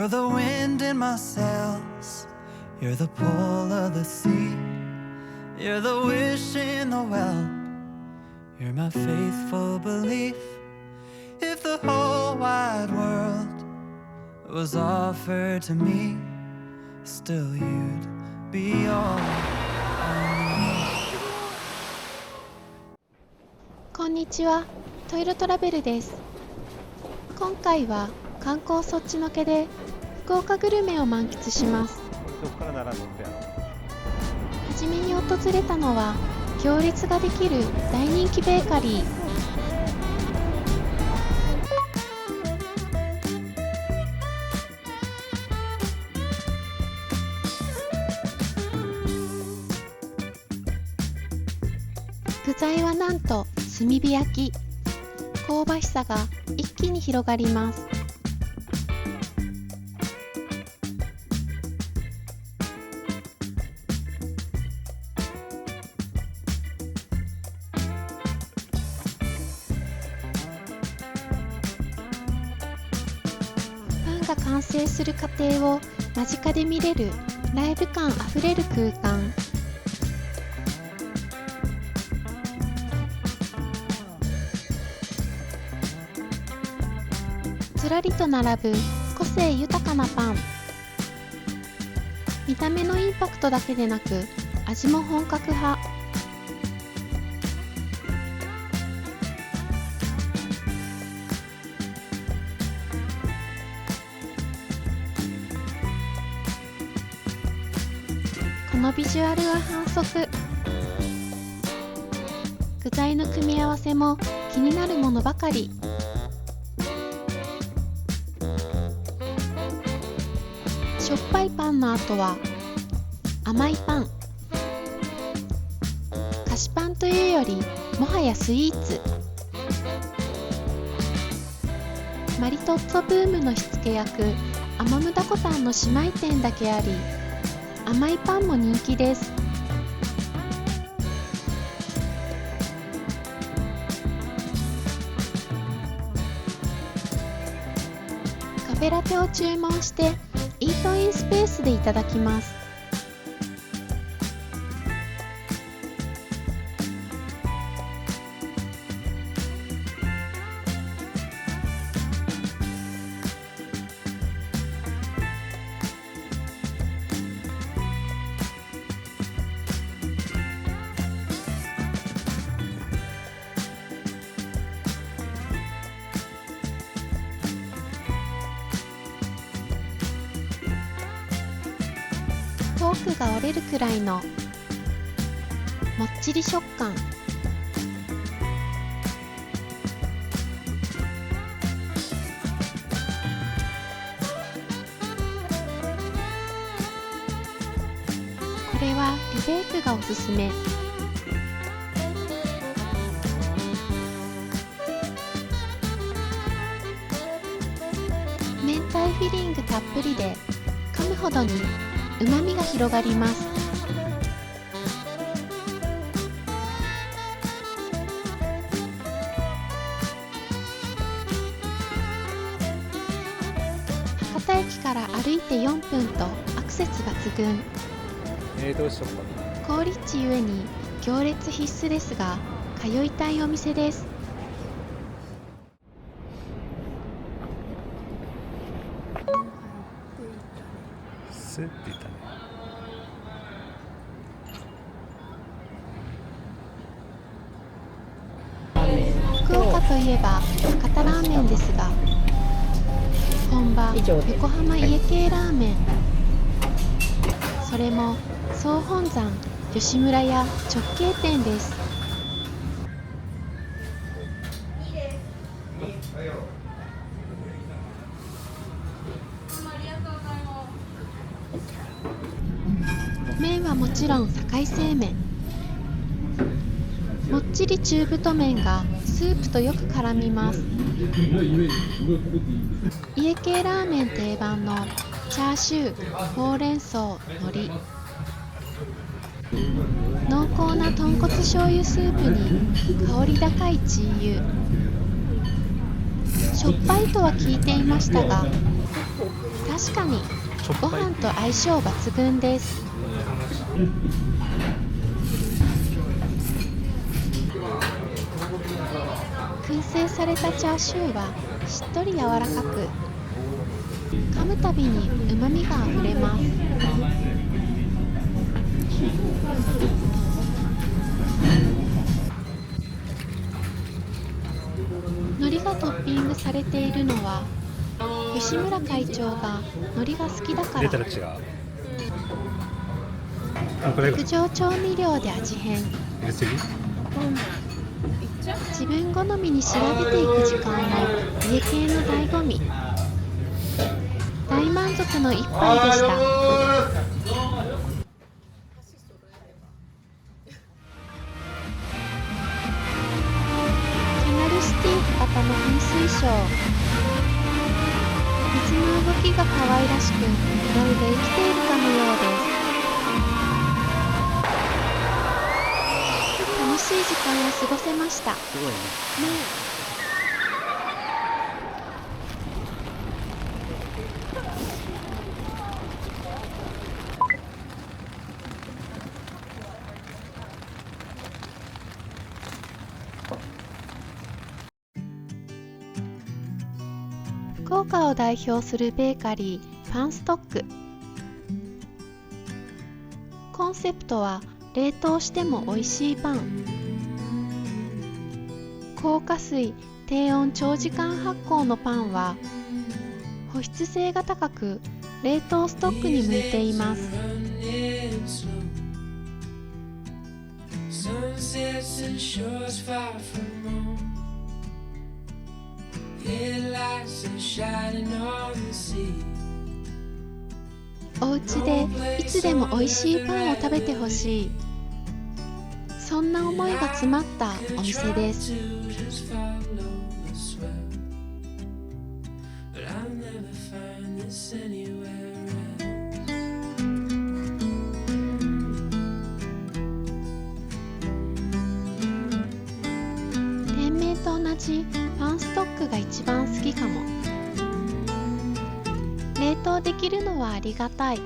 You're the wind in my sails, you're the pull of the sea, you're the wish in the well, you're my faithful belief. If the whole wide world was offered to me, still you'd be all I need. こんにちは、トイロトラベルです。今回は観光そっちのけで福岡グルメを満喫します。はじめに訪れたのは行列ができる大人気ベーカリー。具材はなんと炭火焼き。香ばしさが一気に広がります。パンが完成する過程を間近で見れるライブ感あふれる空間。ずらりと並ぶ個性豊かなパン。見た目のインパクトだけでなく味も本格派。このビジュアルは反則。具材の組み合わせも気になるものばかり。しょっぱいパンの後は甘いパン。菓子パンというよりもはやスイーツ。マリトッツォブームの火付け役アマムダコタンの姉妹店だけあり、甘いパンも人気です。カフェラテを注文してイートインスペースでいただきます。フォークが折れるくらいのもっちり食感。これはリベークがおすすめ。明太フィリングたっぷりで噛むほどにうまみが広がります。博多駅から歩いて4分とアクセス抜群。どうしようかな。好立地ゆえに行列必須ですが、通いたいお店です。スって言ったね。福岡といえば博多ラーメンですが、本場横浜家系ラーメン。それも総本山吉村屋直営店です。麺はもちろん堺製麺。もっちり中太麺がスープとよく絡みます。家系ラーメン定番のチャーシュー、ほうれん草、海苔。濃厚な豚骨醤油スープに香り高いチー油。しょっぱいとは聞いていましたが、確かにしょっぱいご飯と相性抜群です。燻製されたチャーシューはしっとり柔らかく、噛むたびにうまみがあふれます。海苔がトッピングされているのは、吉村会長が海苔が好きだから。出たら違う。あ、これ極上調味料で味変。入れすぎ？自分好みに調べていく時間も家系の醍醐味。大満足の一杯でした。キャナルシティ博多の噴水ショー。水の動きが可愛らしく、まるで生きているかのようです。楽しい時間を過ごせました。すごいね。福岡を代表するベーカリー、パンストック。コンセプトは冷凍しても美味しいパン。高加水、低温長時間発酵のパンは保湿性が高く、冷凍ストックに向いています。お家でいつでも美味しいパンを食べてほしい、そんな思いが詰まったお店です。店名と同じパンストックが一番好きかも。冷凍できるのはありがたい。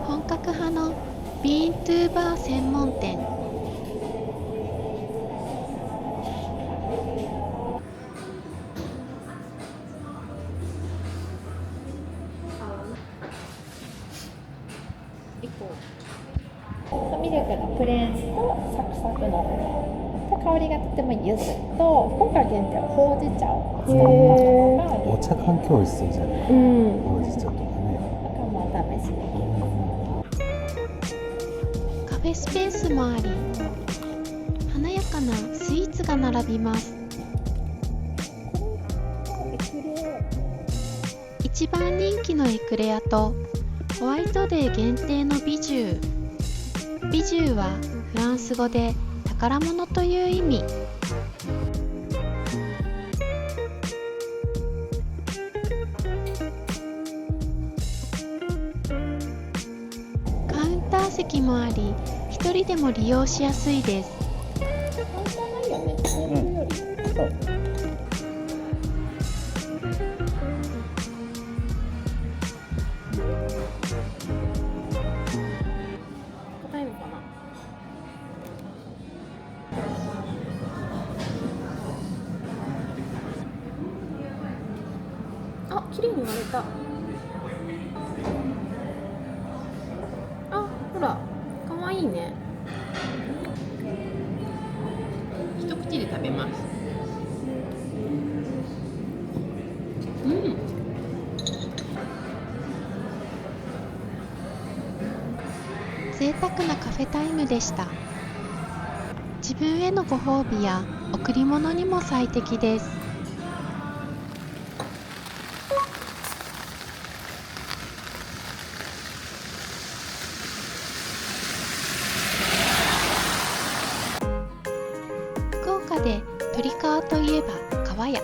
本格派のビーントゥーバー専門店。ミルクのプレーンスとサクサクのと香りがとても柚子と今回限定はほうじ茶を使ったものがお茶環境美味しそうじゃない？ほうじ茶とかね。赤もお試しできます。カフェスペースもあり、華やかなスイーツが並びます。一番人気のエクレアとホワイトデー限定のビジュー。ビジューはフランス語で宝物という意味。カウンター席もあり、一人でも利用しやすいです。簡単ないよね。テーブルより。そう。硬いのかな。あ、綺麗に割れた。あ、ほら、可愛いね。一口で食べます。贅沢なカフェタイムでした。自分へのご褒美や贈り物にも最適です。福岡で鳥川といえば川屋。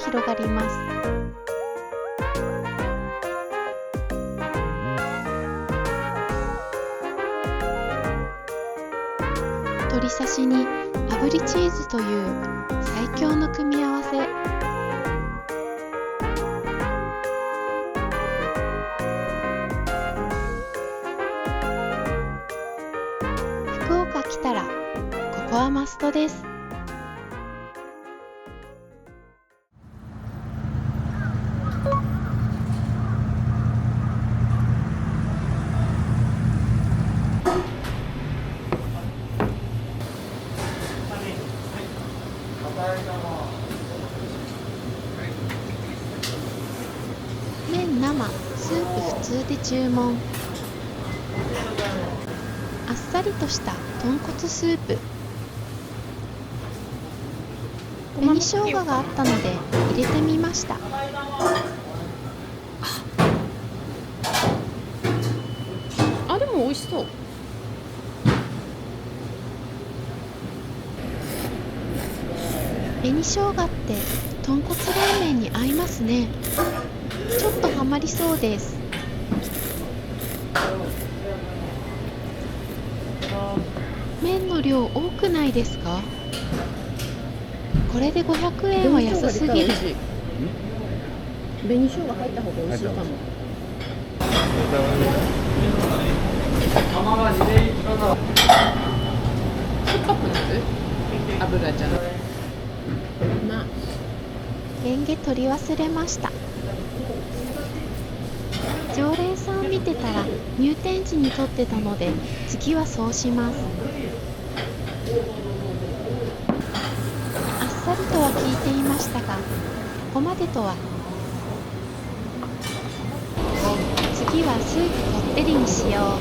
広がります。鶏刺しに炙りチーズという最強の組み合わせ。福岡来たらここはマストです。麺生、スープ普通で注文。あっさりとした豚骨スープ。紅生姜があったので入れてみました。あ、でも美味しそう。紅生姜って豚骨ラーメンに合いますね。ちょっとハマりそうです。麺の量多くないですか？これで500円は安すぎる。紅生姜入った方が美味しいかも。酸っぱくなる？油じゃなくて。まあ、レンゲ取り忘れました。常連さん見てたら入店時に取ってたので次はそうします。あっさりとは聞いていましたがここまでとは。次はスープこってりにしよう。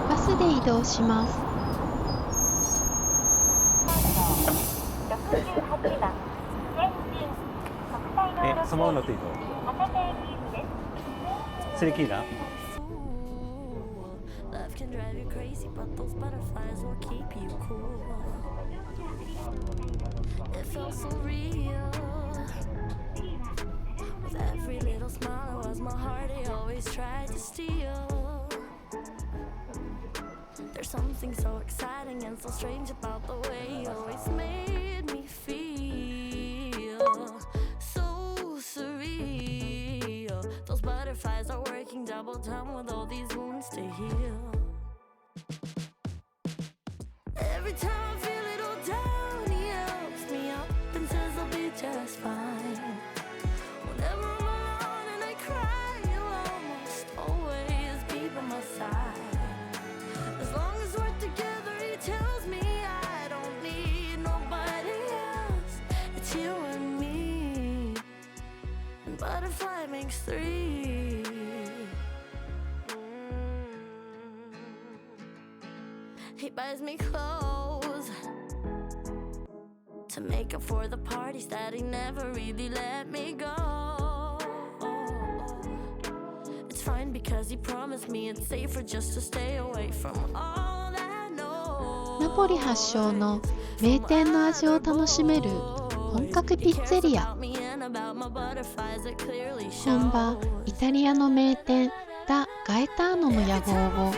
バスで移動します。そのまま乗っていいの？それキーだ。There's something so exciting and so strange about the way you always made me feel so surreal. Those butterflies are working double time with all these wounds to heal. Every time I feel it all down, he helps me up and says I'll be just fine. Whenever I'm alone and I cry, you'll almost always be by my side.As long as we're together, he tells me I don't need nobody else. It's you and me, and butterfly makes three. He buys me clothes to make up for the parties that he never really let me go.It's fine because he promised me it's safer just to stay away from all that noise. ナポリ発祥の名店の味を楽しめる本格ピッツェリア。本場イタリアの名店ダ・ガエターノの屋号を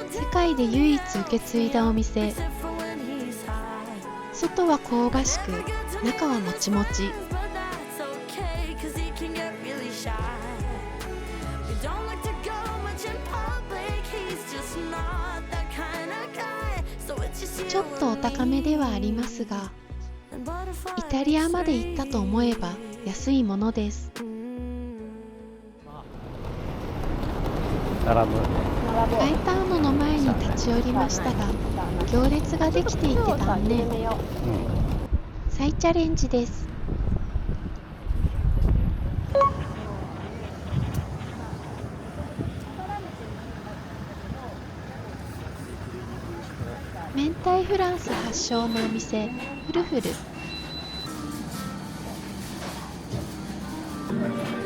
世界で唯一受け継いだお店。外は香ばしく中はもちもち。ちょっとお高めではありますが、イタリアまで行ったと思えば安いものです。並ぶ。ガエターノの前に立ち寄りましたが、行列ができていて断念。再チャレンジです。明太フランス発祥のお店フルフル。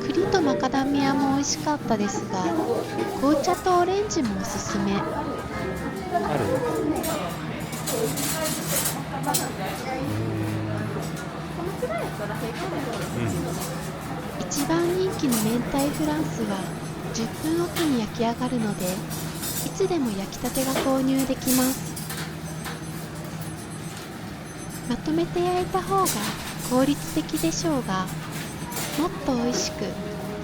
栗ととマカダミアも美味しかったですが、紅茶とオレンジもおすすめ。ある？一番人気の明太フランスは10分おきに焼き上がるので、いつでも焼きたてが購入できます。まとめて焼いた方が効率的でしょうが、もっと美味しく、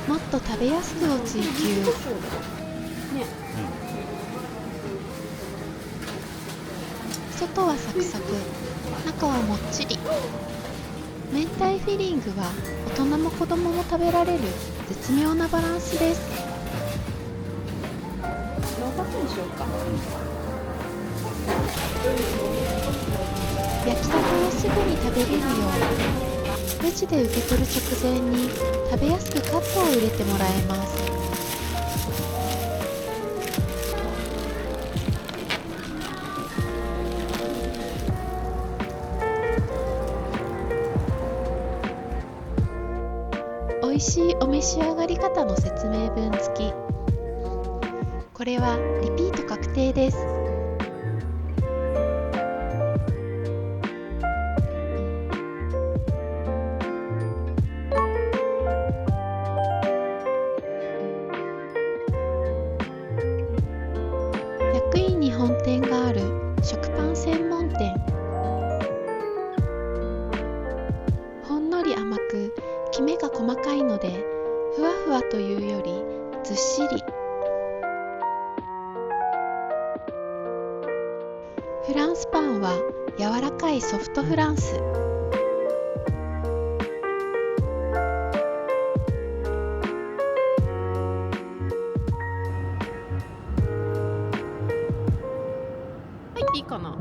もっと食べやすくを追求。外はサクサク、中はもっちり。明太フィリングは大人も子供も食べられる絶妙なバランスです。焼きたてをすぐに食べれるよう、レジで受け取る直前に食べやすくカットを入れてもらえます。美味しいお召し上がり方の説明文付き。これはリピート確定です。役員に本店がある食パン専門店。ほんのり甘く、きめが細かいので、ふわふわというよりずっしり。フランスパンは柔らかいソフトフランス。入っていいかな。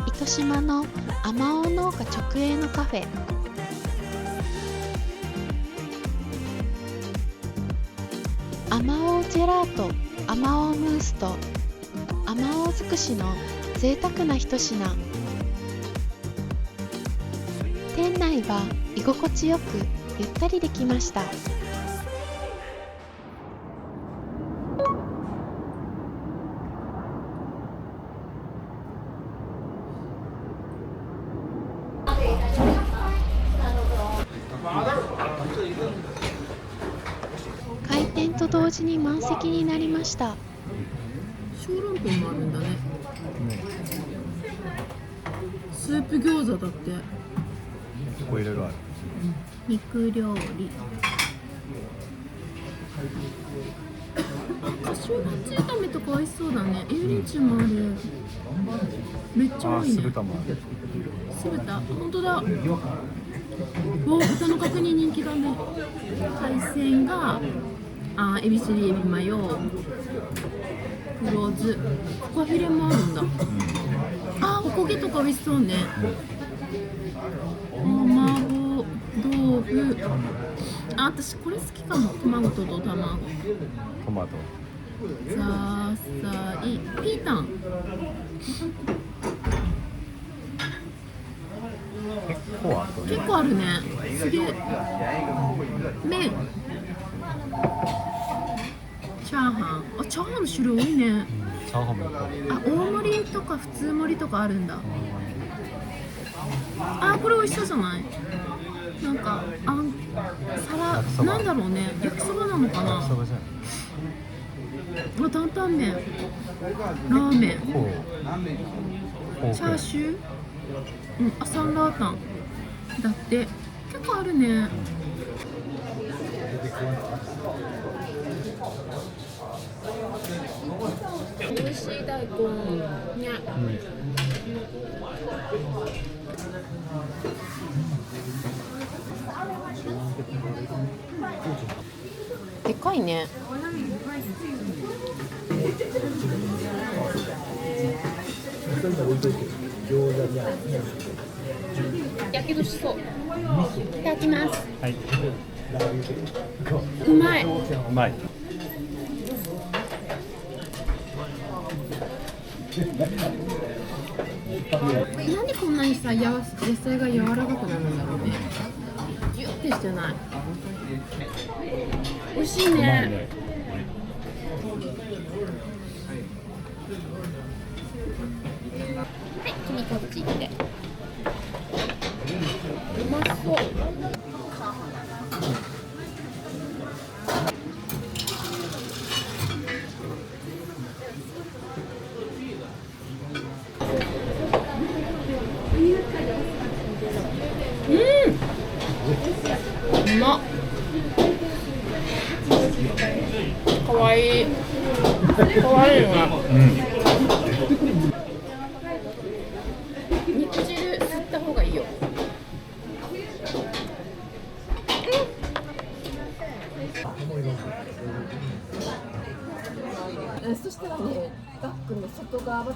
糸島のあまおう農家直営のカフェ。あまおうジェラート、あまおうムースとあまおう尽くしの贅沢な一品。店内は居心地よくゆったりできました。開店と同時に満席になりました。小籠包もあるんだね。スープ餃子だって。結構いろいろある。肉料理。カシューナッツ炒めとか美味しそうだね。油淋鶏もある。めっちゃ多いね。酢豚もある。酢豚、本当だ。豚の角煮人気だね。海鮮がエビチリ、エビマヨ、黒酢、フカフィレもあるんだ。おこげとか美味しそうね。麻婆豆腐。私これ好きかも。卵とど卵。トマト。ザーサイ、ピータン。結構あるね。すげえ。麺。チャーハン。チャーハンの種類多いね。チャーハンも大盛りとか普通盛りとかあるんだ。これ美味しそうじゃない？なんかなんだろうね。焼きそばなのかな？焼きそばじゃない。担々麺、ラーメン、チャーシュー、サンラータンだって。結構あるね。美味しい大根ね。でかいね。やけどしそう。いただきます。はい。うまい。うまい。なんでこんなにさ、野菜が柔らかくなるんだろうね。ギュッてしてない。美味しいうまいね。ね。はい、君こっち行って。うまそう。うまっ。かわいい。かわいいな。肉汁吸った方がいいよ。そしたらね、バッグの外側は